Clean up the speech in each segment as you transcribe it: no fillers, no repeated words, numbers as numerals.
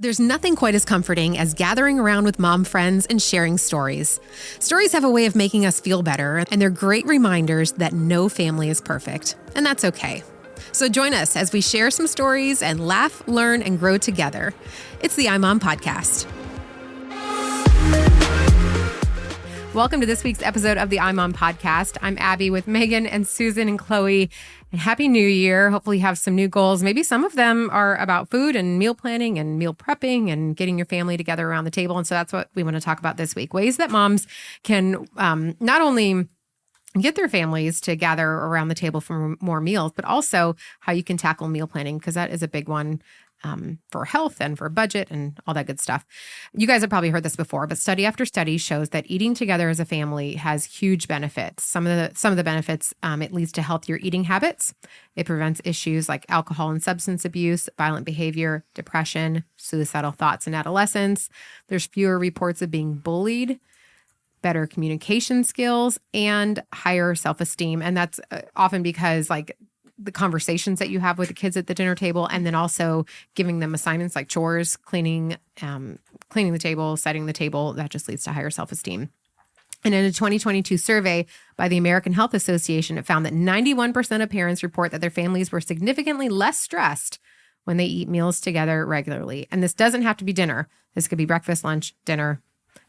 There's nothing quite as comforting as gathering around with mom friends and sharing stories. Stories have a way of making us feel better, and they're great reminders that no family is perfect, and that's okay. So join us as we share some stories and laugh, learn, and grow together. It's the iMom Podcast. Welcome to this week's episode of the iMom Podcast. I'm Abby with Megan and Susan and Chloe. And Happy New Year. Hopefully you have some new goals. Maybe some of them are about food and meal planning and meal prepping and getting your family together around the table. And so that's what we want to talk about this week. Ways that moms can not only get their families to gather around the table for more meals, but also how you can tackle meal planning, because that is a big one for health and for budget and all that good stuff. You guys have probably heard this before, but study after study shows that eating together as a family has huge benefits. Some of the benefits, it leads to healthier eating habits. It prevents issues like alcohol and substance abuse, violent behavior, depression, suicidal thoughts in adolescence. There's fewer reports of being bullied, better communication skills, and higher self-esteem. And that's often because the conversations that you have with the kids at the dinner table, and then also giving them assignments like chores, cleaning the table, setting the table, that just leads to higher self-esteem. And in a 2022 survey by the American Health Association, it found that 91% of parents report that their families were significantly less stressed when they eat meals together regularly. And this doesn't have to be dinner. This could be breakfast, lunch, dinner,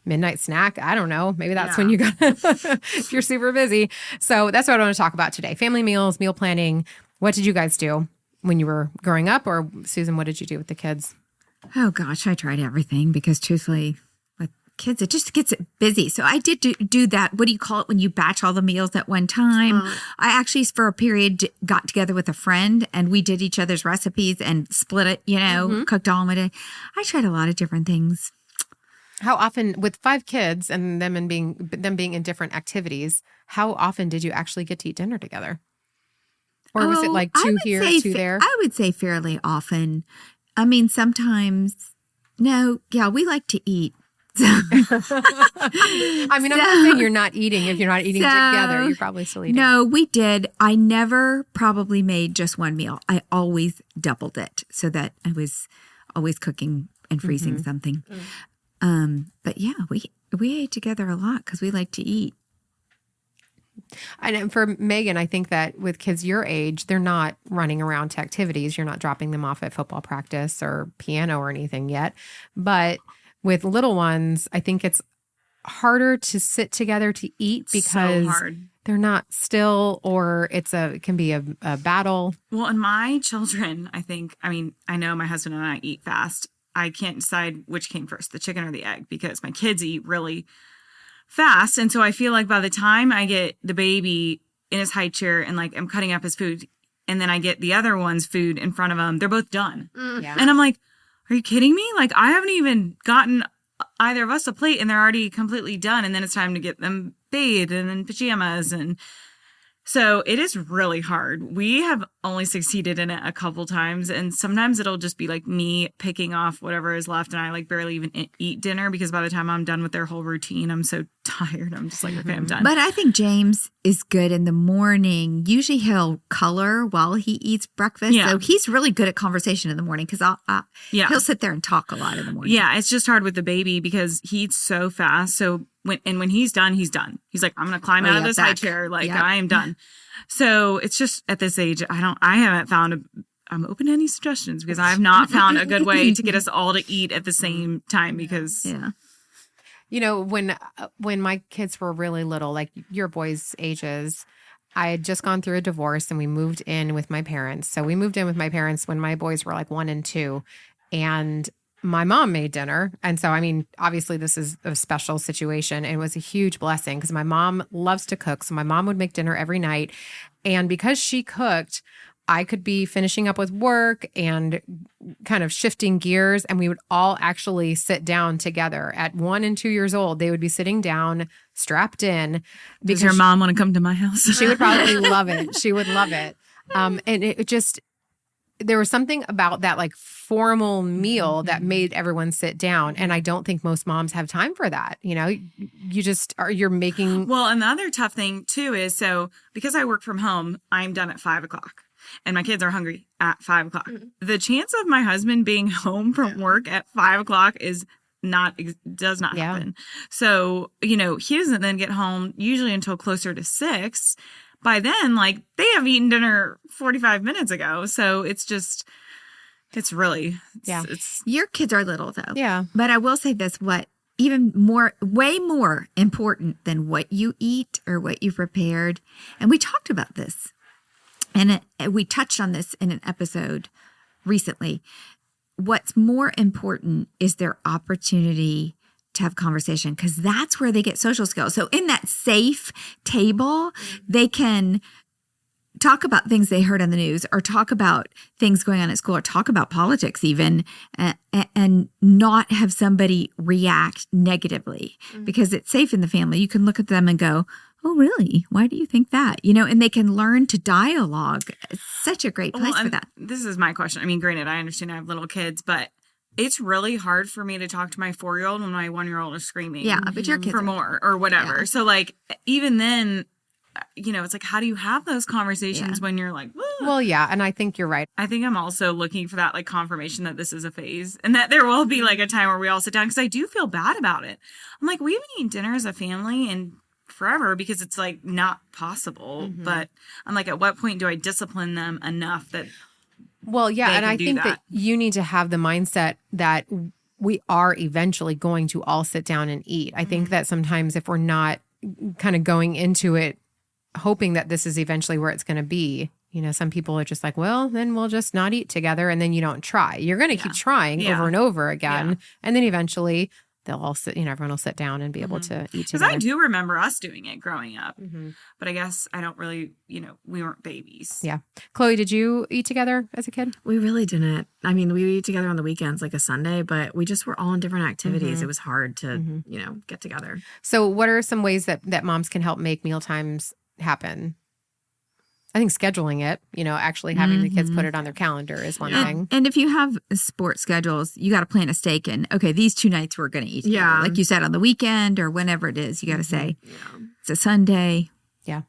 midnight snack. I don't know. Maybe that's when you got, if you're super busy. So that's what I want to talk about today. Family meals, meal planning. What did you guys do when you were growing up? Or Susan, what did you do with the kids? Oh gosh, I tried everything because truthfully with kids, it just gets busy. So I did do that. What do you call it when you batch all the meals at one time? I actually, for a period, got together with a friend and we did each other's recipes and split it, cooked all of it. I tried a lot of different things. How often, with 5 kids and them being in different activities, how often did you actually get to eat dinner together? Or was it like 2 here, 2 there? I would say fairly often. I mean, sometimes, we like to eat. I mean, I'm not saying you're not eating. If you're not eating together, you're probably still eating. No, we did. I never probably made just one meal. I always doubled it so that I was always cooking and freezing something. But yeah, we ate together a lot because we like to eat. And for Megan, I think that with kids your age, they're not running around to activities. You're not dropping them off at football practice or piano or anything yet. But with little ones, I think it's harder to sit together to eat because they're not still, or it can be a battle. Well, and my children, I know my husband and I eat fast. I can't decide which came first, the chicken or the egg, because my kids eat really fast. And so I feel like by the time I get the baby in his high chair and I'm cutting up his food, and then I get the other one's food in front of them, they're both done. Yeah. And I'm like, are you kidding me? I haven't even gotten either of us a plate and they're already completely done. And then it's time to get them bathed and in pajamas. And so it is really hard. We have only succeeded in it a couple times. And sometimes it'll just be me picking off whatever is left. And I barely even eat dinner because by the time I'm done with their whole routine, I'm so tired. I'm just okay, I'm done. But I think James is good in the morning. Usually he'll color while he eats breakfast. Yeah. So he's really good at conversation in the morning because he'll sit there and talk a lot in the morning. Yeah, it's just hard with the baby because he eats so fast. So when he's done, he's done. He's like, I'm going to climb out of this high chair. I am done. So it's just at this age, I haven't found I'm open to any suggestions because I have not found a good way to get us all to eat at the same time because. Yeah. When my kids were really little, like your boys' ages, I had just gone through a divorce and we moved in with my parents. So we moved in with my parents when my boys were 1 and 2, and my mom made dinner. And so, obviously this is a special situation and it was a huge blessing because my mom loves to cook. So my mom would make dinner every night. And because she cooked, I could be finishing up with work and kind of shifting gears, and we would all actually sit down together. At 1 and 2 years old, they would be sitting down, strapped in. Does your mom want to come to my house? She would probably love it. She would love it. And it just, there was something about that formal meal that made everyone sit down. And I don't think most moms have time for that. You're making. Well, and the other tough thing too is, so because I work from home, I'm done at 5:00. and my kids are hungry at 5 o'clock. The chance of my husband being home from work at 5 o'clock does not happen. So, he doesn't then get home usually until closer to 6. By then, like, they have eaten dinner 45 minutes ago. So it's really, Your kids are little though. Yeah. But I will say this, way more important than what you eat or what you've prepared. And we talked about this and we touched on this in an episode recently. What's more important is their opportunity to have conversation, because that's where they get social skills. So in that safe table, they can talk about things they heard on the news, or talk about things going on at school, or talk about politics even, and not have somebody react negatively, because it's safe in the family. You can look at them and go, oh, really? Why do you think that? And they can learn to dialogue. It's such a great place for that. This is my question. I mean, granted, I understand I have little kids, but it's really hard for me to talk to my 4-year-old when my 1-year-old is screaming. Yeah, but your kids for more or whatever. Yeah. So, like, even then, it's like, how do you have those conversations when you're like, whoa? Well, yeah. And I think you're right. I think I'm also looking for that, like, confirmation that this is a phase and that there will be, like, a time where we all sit down, because I do feel bad about it. I'm like, we haven't eaten dinner as a family and forever, because it's like not possible. But I'm like, at what point do I discipline them enough that and I think that you need to have the mindset that we are eventually going to all sit down and eat. I think that sometimes if we're not kind of going into it hoping that this is eventually where it's going to be, some people are just like, well, then we'll just not eat together, and then you don't try. You're going to keep trying over and over again, and then eventually they'll all sit, everyone will sit down and be able to eat together. Because I do remember us doing it growing up, but I guess I don't really, we weren't babies. Yeah. Chloe, did you eat together as a kid? We really didn't. I mean, we would eat together on the weekends, like a Sunday, but we just were all in different activities. It was hard to, get together. So what are some ways that moms can help make meal times happen? I think scheduling it, actually having the kids put it on their calendar is one thing. And if you have sports schedules, you got to plan a stake in, okay, these 2 nights we're going to eat together. Yeah. Like you said, on the weekend or whenever it is, you got to say, it's a Sunday. Yeah.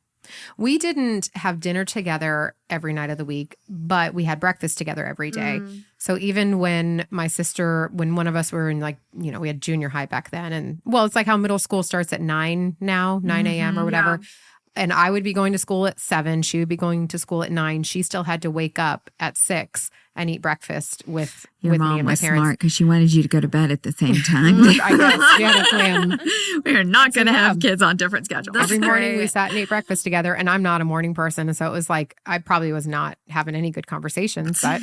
We didn't have dinner together every night of the week, but we had breakfast together every day. So even when when one of us were in, like, we had junior high back then. And it's like how middle school starts at 9 now, 9 a.m. or whatever. Yeah. And I would be going to school at 7. She would be going to school at 9. She still had to wake up at 6 and eat breakfast with me and my parents. Your mom was smart because she wanted you to go to bed at the same time. I guess she had a plan. We are not going to have kids on different schedules. Every morning we sat and ate breakfast together, and I'm not a morning person, and so it was like I probably was not having any good conversations, but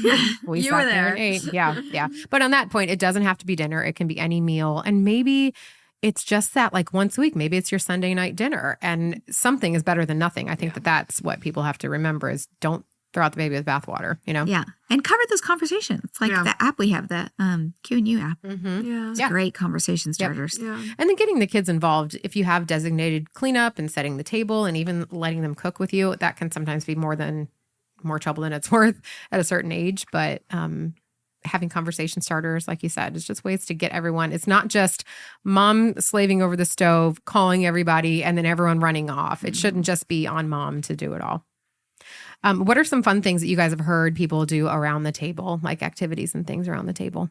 we sat there and ate. Yeah. But on that point, it doesn't have to be dinner. It can be any meal, and maybe it's just that, like, once a week, maybe it's your Sunday night dinner, and something is better than nothing. I think that's what people have to remember is don't throw out the baby with bathwater, Yeah. And cover those conversations. Like the app we have, the Q&U app. Yeah. It's great conversation starters. Yep. Yeah. And then getting the kids involved. If you have designated cleanup and setting the table and even letting them cook with you, that can sometimes be more trouble than it's worth at a certain age. But having conversation starters, like you said, is just ways to get everyone. It's not just mom slaving over the stove, calling everybody, and then everyone running off. It shouldn't just be on mom to do it all. What are some fun things that you guys have heard people do around the table, like activities and things around the table?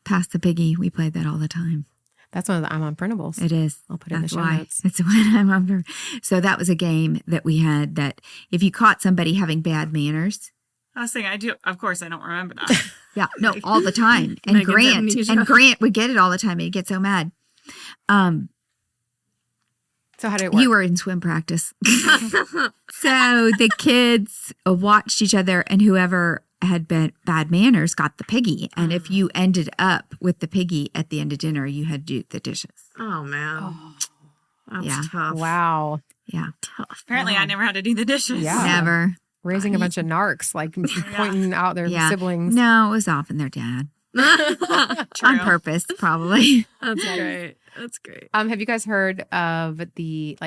Pass the piggy. We played that all the time. That's one of the I'm on printables. It is. I'll put it in the show notes. It's when I'm on. So that was a game that we had that if you caught somebody having bad manners. I was saying, of course, I don't remember that. Yeah, no, all the time. And Grant would get it all the time. And he'd get so mad. So how did it work? You were in swim practice. So the kids watched each other, and whoever had bad manners got the piggy. And if you ended up with the piggy at the end of dinner, you had to do the dishes. Oh, man. That's tough. Wow. Yeah. Tough. Apparently, I never had to do the dishes. Yeah. Never. Raising a bunch of narcs, like pointing out their siblings. No, it was often their dad. On purpose, probably. That's great. That's great. Have you guys heard of the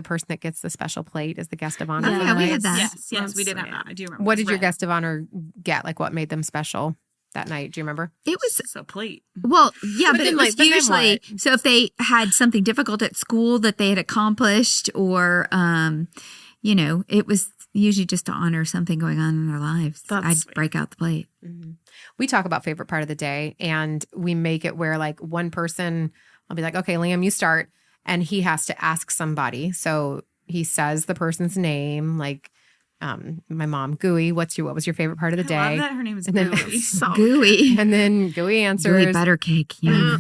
person that gets the special plate as the guest of honor? Yeah, we had that. Yes, we did have that. I do remember. What did your guest of honor get? Like, what made them special that night? Do you remember? It was a plate. Well, yeah, but it was then usually so if they had something difficult at school that they had accomplished, or it was usually just to honor something going on in their lives. That's I'd sweet. break out the plate. We talk about favorite part of the day, and we make it where like one person, I'll be like, okay, Liam, you start. And he has to ask somebody. So he says the person's name, like my mom, Gooey, what was your favorite part of the I day? love that her name is And then- Gooey. So Gooey. And then Gooey answers. Gooey butter cake. Yeah.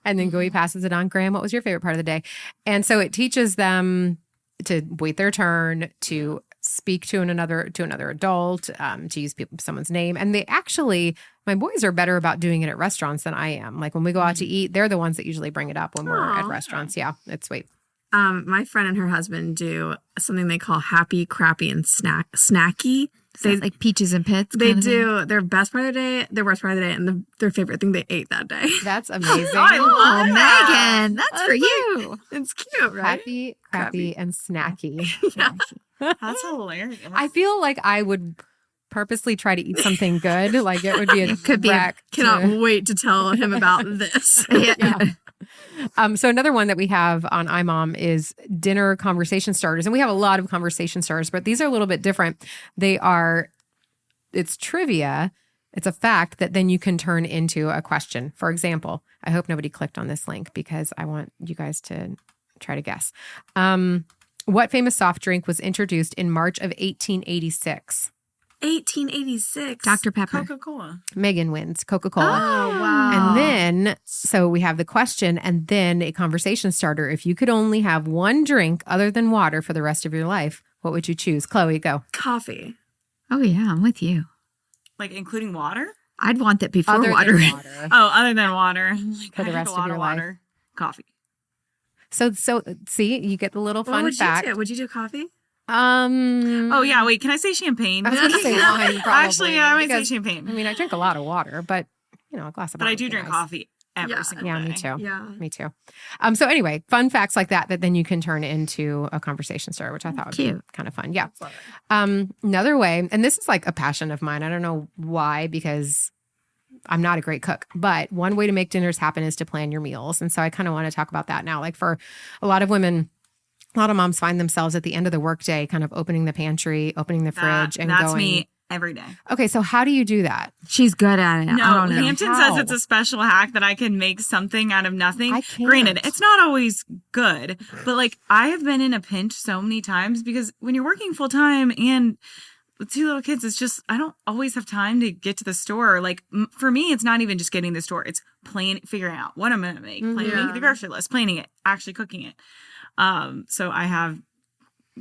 And then Gooey passes it on. Graham, what was your favorite part of the day? And so it teaches them to wait their turn, to speak to another adult, to use someone's name. And they actually, my boys are better about doing it at restaurants than I am. Like when we go out to eat, they're the ones that usually bring it up when we're at Aw. restaurants. Yeah, it's sweet. My friend and her husband do something they call happy, crappy, and snacky. They like peaches and pits. They kind of thing. do their best part of the day, their worst part of the day, and their favorite thing they ate that day. That's amazing. I Oh, love that. Megan, that's for you. It's cute, right? Happy, crappy, and snacky. That's hilarious. I feel like I would purposely try to eat something good. Like it would be a Could be a- wreck to- Cannot wait to tell him about this. Yeah. So another one that we have on iMom is dinner conversation starters. And we have a lot of conversation starters, but these are a little bit different. It's trivia. It's a fact that then you can turn into a question. For example, I hope nobody clicked on this link because I want you guys to try to guess. What famous soft drink was introduced in March of 1886? 1886. Dr. Pepper. Coca-Cola. Megan wins Coca-Cola. Oh, wow. And then, so we have the question and then a conversation starter. If you could only have one drink other than water for the rest of your life, what would you choose? Chloe, go. Coffee. Oh, yeah, I'm with you. Like including water? I'd want that before Other water. than water. Oh, other than water. Like, For the I drink rest a of lot your water. Coffee. So see, you get the little What fun would fact. you do? Would you do coffee? Oh, yeah. Wait, can I say champagne? I was going to say wine, probably. Actually, yeah, I might say because, champagne. I mean, I drink a lot of water, but a glass of But wine I do would be drink nice. coffee every Yeah. single Yeah, day. me too. Yeah. Me too. So anyway, fun facts like that then you can turn into a conversation starter, which I thought would be Cute. kind of fun. Yeah. Another way, and this is like a passion of mine. I don't know why, because I'm not a great cook, but one way to make dinners happen is to plan your meals. And so I kind of want to talk about that now. Like for a lot of women, a lot of moms find themselves at the end of the workday kind of opening the pantry, opening the fridge, and That's going. me every day. Okay, so how do you do that? She's good at it. No, I don't know. Hampton How? says it's a special hack that I can make something out of nothing. I can't. Granted, it's not always good, but like I have been in a pinch so many times because when you're working full time and with two little kids, it's just I don't always have time to get to the store. Like for me, it's not even just getting to the store; it's figuring out what I'm going to make, making the grocery list, planning it, actually cooking it. So I have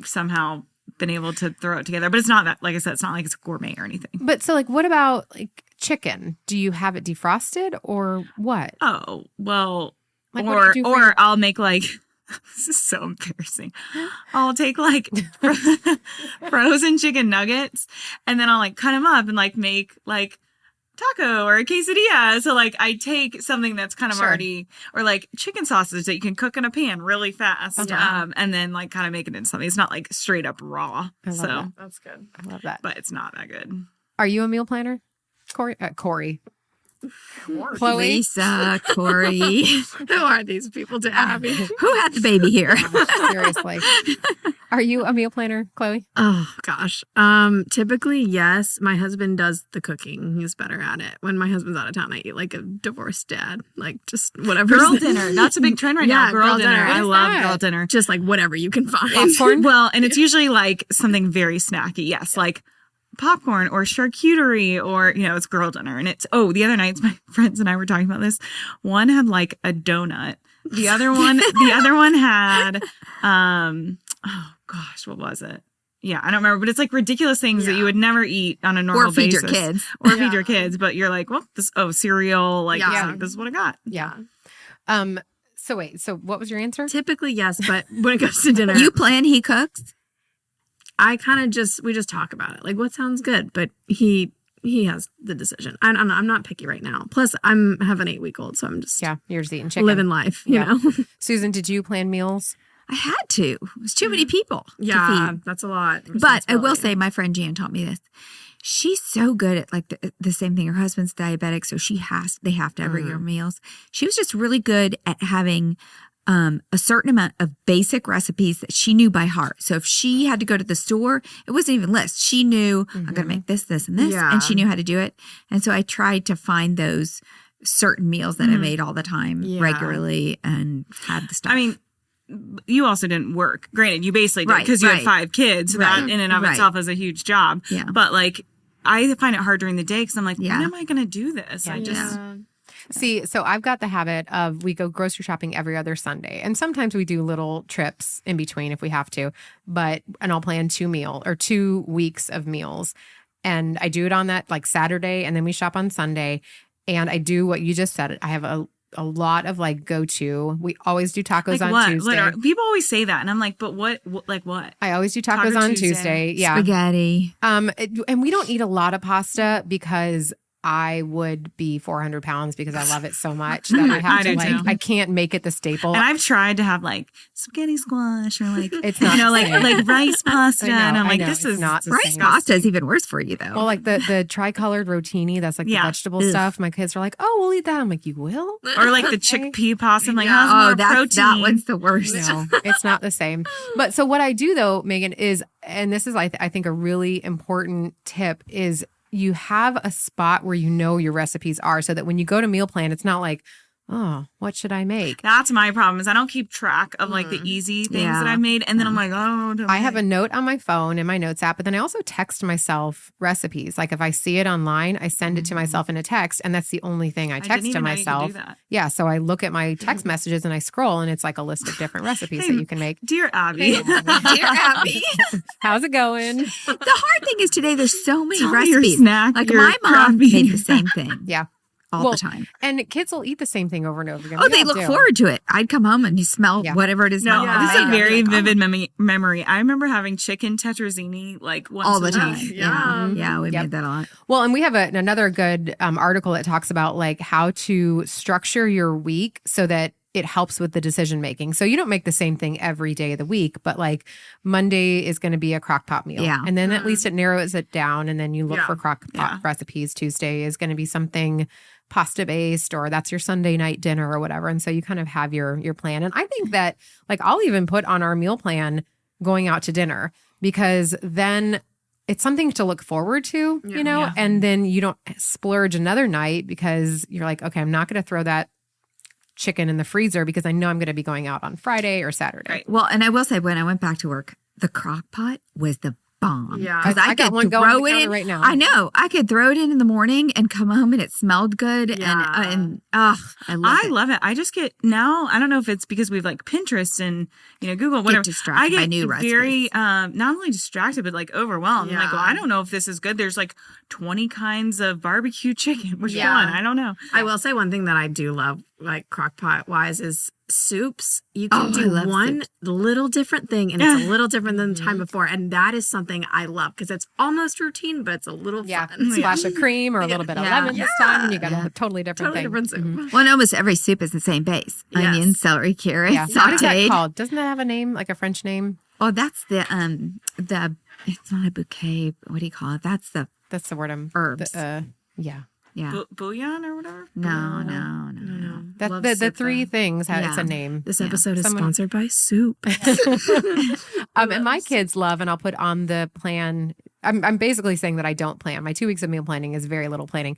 somehow been able to throw it together, but it's not that, like I said, it's not like it's gourmet or anything. But so like, what about like chicken? Do you have it defrosted or what? Oh, well, Like, what do you do for or your- I'll make like, this is so embarrassing. I'll take like frozen chicken nuggets and then I'll like cut them up and like make like taco or a quesadilla. So like I take something that's kind of Sure. already, or like chicken sausage that you can cook in a pan really fast. Uh-huh. And then like kind of make it into something. It's not like straight up raw. I love So, that. That's good. I love that. but it's not that good. Are you a meal planner, Corey? Chloe? Lisa, Corey. Who are these people to Abby? Who had the baby here? Seriously. Are you a meal planner, Chloe? Oh gosh. Typically, yes. My husband does the cooking. He's better at it. When my husband's out of town, I eat like a divorced dad. Like just whatever. Girl dinner. That's a big trend right now. Yeah, Girl dinner. What I is love that? girl dinner. Just like whatever you can find. Popcorn? Well, and it's usually like something very snacky. Yes, like popcorn or charcuterie or, it's girl dinner. And it's, the other nights my friends and I were talking about this. One had like a donut. The other one had, oh gosh, what was it? Yeah, I don't remember, but it's like ridiculous things that you would never eat on a normal Or feed basis. your kids. Or feed your kids. But you're like, well, cereal. Like, Yeah. this is what I got. Yeah. So wait, so what was your answer? Typically, yes, but when it comes to dinner, You plan, he cooks. I kind of we just talk about it. Like what sounds good, but he has the decision. I'm not picky right now. Plus, I have an 8-week-old, so I'm just Yeah, you're just eating chicken. living life. You Yeah. know. Susan, did you plan meals? I had to. It's too many people to Yeah, feed. that's a lot. But I will responsibility. say, my friend Jan taught me this. She's so good at like the same thing. Her husband's diabetic, so they have to have regular meals. She was just really good at having a certain amount of basic recipes that she knew by heart. So if she had to go to the store, it wasn't even list. She knew I'm going to make this, this, and this, Yeah. and she knew how to do it. And so I tried to find those certain meals that I made all the time regularly and had the stuff. I mean, you also didn't work. Granted, you basically did Right, because you had right. 5 kids. So that in and of Right. itself is a huge job. Yeah. But like, I find it hard during the day because I'm like, Yeah. when am I going to do this? I just, See, so I've got the habit of we go grocery shopping every other Sunday. And sometimes we do little trips in between if we have to. And I'll plan 2 weeks of meals. And I do it on that like Saturday, and then we shop on Sunday. And I do what you just said. I have a lot of like go-to. We always do tacos like on what? Tuesday. People always say that. And I'm like, but what like what? I always do tacos Taco on Tuesday. Tuesday. Yeah. spaghetti. And we don't eat a lot of pasta because I would be 400 pounds because I love it so much that I have I to do like, too. I can't make it the staple. And I've tried to have like spaghetti squash or like, It's not the like same. like rice pasta. I know, and I'm I like, know. this It's is not the Rice same. pasta is even worse for you, though. Well, like the tricolored rotini, that's like the Yeah. vegetable Ugh. stuff. My kids are like, "Oh, we'll eat that." I'm like, "You will?" Or like the chickpea pasta. I'm like, how's more that protein? one's the worst. No, it's not the same. But so what I do though, Megan, is, and this is I think a really important tip is you have a spot where you know your recipes are, so that when you go to meal plan, it's not like, oh, what should I make? That's my problem is I don't keep track of like the easy things that Yeah. I've made. And then I'm like, oh, I have a note on my phone in my notes app, but then I also text myself recipes. Like if I see it online, I send it to myself in a text, and that's the only thing I didn't text to even know you could do myself. that. Yeah, so I look at my text messages and I scroll, and it's like a list of different recipes that you can make. Dear Abby. Dear Abby. How's it going? The hard thing is today there's so many Tell me your recipes. snack, like your my mom crappy- made the same thing Yeah. all Well, the time. And kids will eat the same thing over and over again. Oh, We they all look do. forward to it. I'd come home and you smell Yeah. whatever it is. No, my mom this is a made. I'd be very like, oh, vivid memory. I remember having chicken tetrazzini like once all a the week. time. Yeah. Yeah, we Yep. made that a lot. Well, and we have another good article that talks about like how to structure your week so that it helps with the decision making. So you don't make the same thing every day of the week, but like Monday is going to be a crock pot meal. Yeah. And then at least it narrows it down, and then you look Yeah. for crock pot recipes. Tuesday is going to be something pasta based, or that's your Sunday night dinner or whatever. And so you kind of have your plan. And I think that like I'll even put on our meal plan going out to dinner, because then it's something to look forward to, you know, and then you don't splurge another night because you're like, okay, I'm not going to throw that chicken in the freezer because I know I'm going to be going out on Friday or Saturday. Right. Well, and I will say, when I went back to work, the crock pot was the bomb. Yeah. Because I I got could one going on throw the it counter in right now. I know. I could throw it in the morning and come home and it smelled good. Yeah. And I love I it. love it. I just get now. I don't know if it's because we've like Pinterest and Google, whatever. distracted I get by new very not only distracted but like overwhelmed. I'm like, well, I don't know if this is good. There's like 20 kinds of barbecue chicken. Which one? I don't know. I will say one thing that I do love, like crock pot wise, is soups. You can Oh, I do love one little different thing, and it's a little different than the time before, and that is something I love because it's almost routine, but it's a little Yeah. fun. Splash of cream or a little bit of Yeah. lemon this time, and you got Yeah. a totally different Totally thing. different soup. Well, and almost every soup is the same base. Yes. Onion, celery, carrot, Yeah. What is that sauteed. called? Doesn't that have a name, like a French name? Oh, that's the it's not a bouquet. What do you call it? That's the That's the word I'm. Herbs. Yeah. yeah. Bouillon or whatever. No. That Love the soup, three though. things have it's a Yeah. name. This Yeah. episode is Someone- sponsored by soup. And my kids love, and I'll put on the plan. I'm basically saying that I don't plan. My 2 weeks of meal planning is very little planning.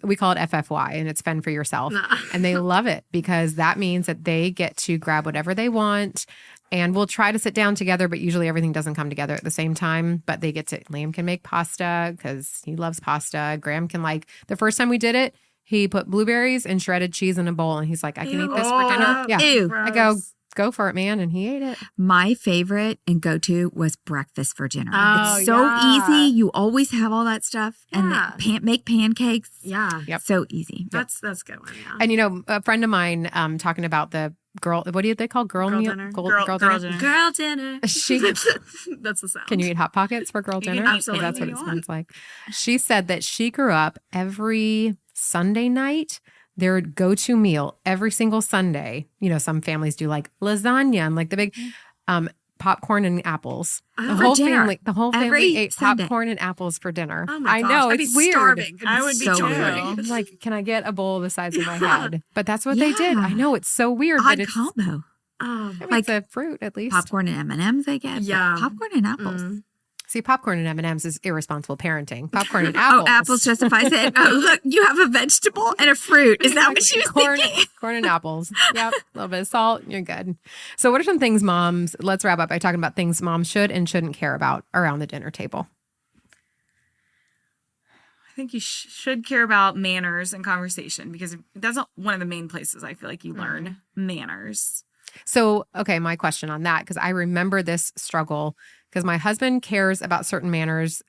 We call it FFY, and it's fend for yourself. And they love it because that means that they get to grab whatever they want. And we'll try to sit down together, but usually everything doesn't come together at the same time. But they get to, Liam can make pasta because he loves pasta. Graham can the first time we did it, he put blueberries and shredded cheese in a bowl. And he's like, I can eat this for dinner. Yeah. Ew. I go for it, man. And he ate it. My favorite and go-to was breakfast for dinner. Oh, it's so yeah. easy. You always have all that stuff. Yeah. And make pancakes. Yeah. Yep. So easy. That's a good one. Yeah. And a friend of mine talking about the girl, what do they call girl meal? dinner. Girl dinner. dinner. Girl dinner. She That's the sound. can you eat hot pockets for girl You can dinner? eat Because that's what anything it you sounds like. She said that she grew up every Sunday night. Their go-to meal every single Sunday. Some families do like lasagna and like the big popcorn and apples. The For whole dinner. family Every ate Sunday. popcorn and apples for dinner. Oh my I gosh, know, I'd it's be weird. starving. I would be so too. weird. I'm like, can I get a bowl the size of my head? But that's what they did. Yeah. I know it's so weird, Odd but it's combo. Oh, I mean, like it's a fruit at least. Popcorn and M&Ms, I get. Yeah. Popcorn and apples. See, popcorn and M&Ms is irresponsible parenting. Popcorn and Oh, apples. apples justifies it. Oh, look, you have a vegetable and a fruit. Is that what she was corn, thinking? corn and apples. Yep. A little bit of salt. You're good. So what are some things let's wrap up by talking about things moms should and shouldn't care about around the dinner table. I think you should care about manners and conversation because that's one of the main places I feel like you learn manners. So, okay, my question on that, because I remember this struggle because my husband cares about certain manners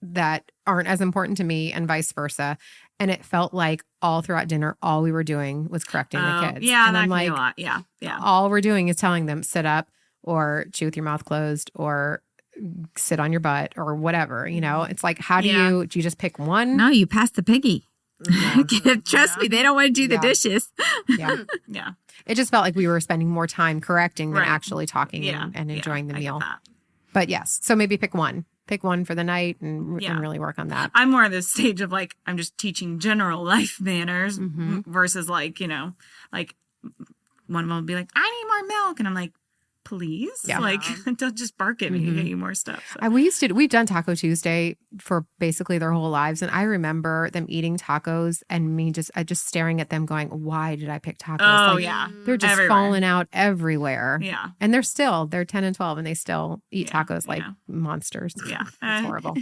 that aren't as important to me and vice versa. And it felt like all throughout dinner, all we were doing was correcting the kids. Yeah, and that I'm can like, be a lot. Yeah, yeah. all we're doing is telling them sit up or chew with your mouth closed or sit on your butt or whatever. You know, it's like, how do you just pick one? No, you pass the piggy. Yeah. Trust me, they don't want to do the Yeah. dishes. Yeah. Yeah. It just felt like we were spending more time correcting than Right. actually talking Yeah. and enjoying the I get meal. that. But yes, so maybe pick one. Pick one for the night and Yeah. really work on that. I'm more at this stage of like, I'm just teaching general life manners Mhm. versus like, like one of them will be like, I need more milk. And I'm like, please? Yeah. Like, don't just bark at me Mhm. and get you more stuff. So. We've done Taco Tuesday for basically their whole lives. And I remember them eating tacos and me just staring at them going, why did I pick tacos? Oh, Like, yeah. they're just Everywhere. falling out everywhere. Yeah. And they're 10 and 12 and they still eat Yeah, tacos like yeah. monsters. Yeah. It's horrible.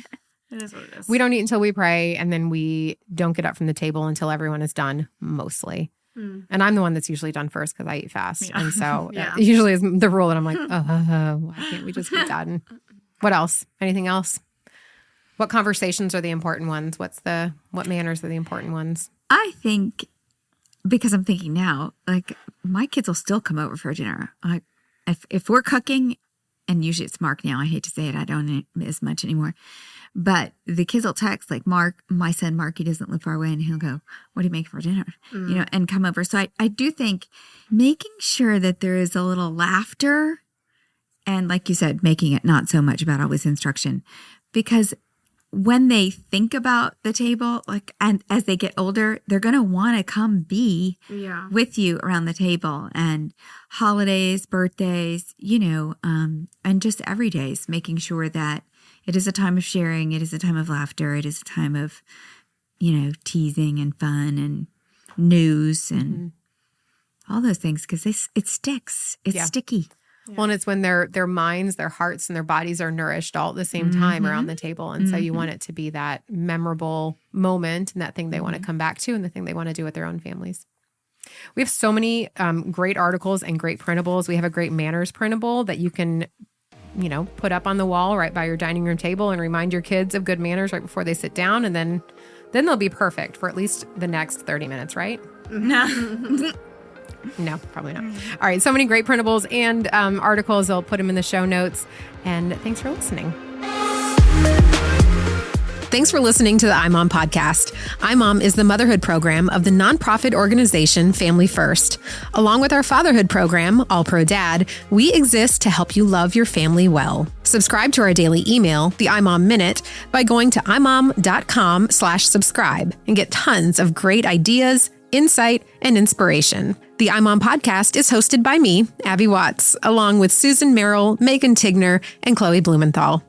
It is what it is. We don't eat until we pray, and then we don't get up from the table until everyone is done, mostly. And I'm the one that's usually done first because I eat fast. Yeah. And so Yeah. it usually is the rule that I'm like, why can't we just get done? What else? Anything else? What conversations are the important ones? What manners are the important ones? I think, because I'm thinking now, like my kids will still come over for dinner. Like if we're cooking, and usually it's Mark now. I hate to say it. I don't eat as much anymore. But the kids will text like Mark, my son Mark, he doesn't live far away, and he'll go, what do you make for dinner? And come over. So I do think making sure that there is a little laughter and, like you said, making it not so much about always instruction, because when they think about the table, like, and as they get older, they're going to want to come be Yeah. with you around the table, and holidays, birthdays, and just everydays, making sure that it is a time of sharing. It is a time of laughter. It is a time of, teasing and fun and news and all those things, because it sticks. It's sticky. Well, and it's when their minds, their hearts, and their bodies are nourished all at the same time around the table. And so you want it to be that memorable moment and that thing they want to come back to and the thing they want to do with their own families. We have so many great articles and great printables. We have a great manners printable that you can, put up on the wall right by your dining room table and remind your kids of good manners right before they sit down. And then they'll be perfect for at least the next 30 minutes, right? No. No, probably not. All right. So many great printables and articles. I'll put them in the show notes. And thanks for listening. Thanks for listening to the iMom podcast. iMom is the motherhood program of the nonprofit organization Family First. Along with our fatherhood program, All Pro Dad, we exist to help you love your family well. Subscribe to our daily email, the iMom Minute, by going to imom.com/subscribe and get tons of great ideas, insight, and inspiration. The iMom podcast is hosted by me, Abby Watts, along with Susan Merrill, Megan Tigner, and Chloe Blumenthal.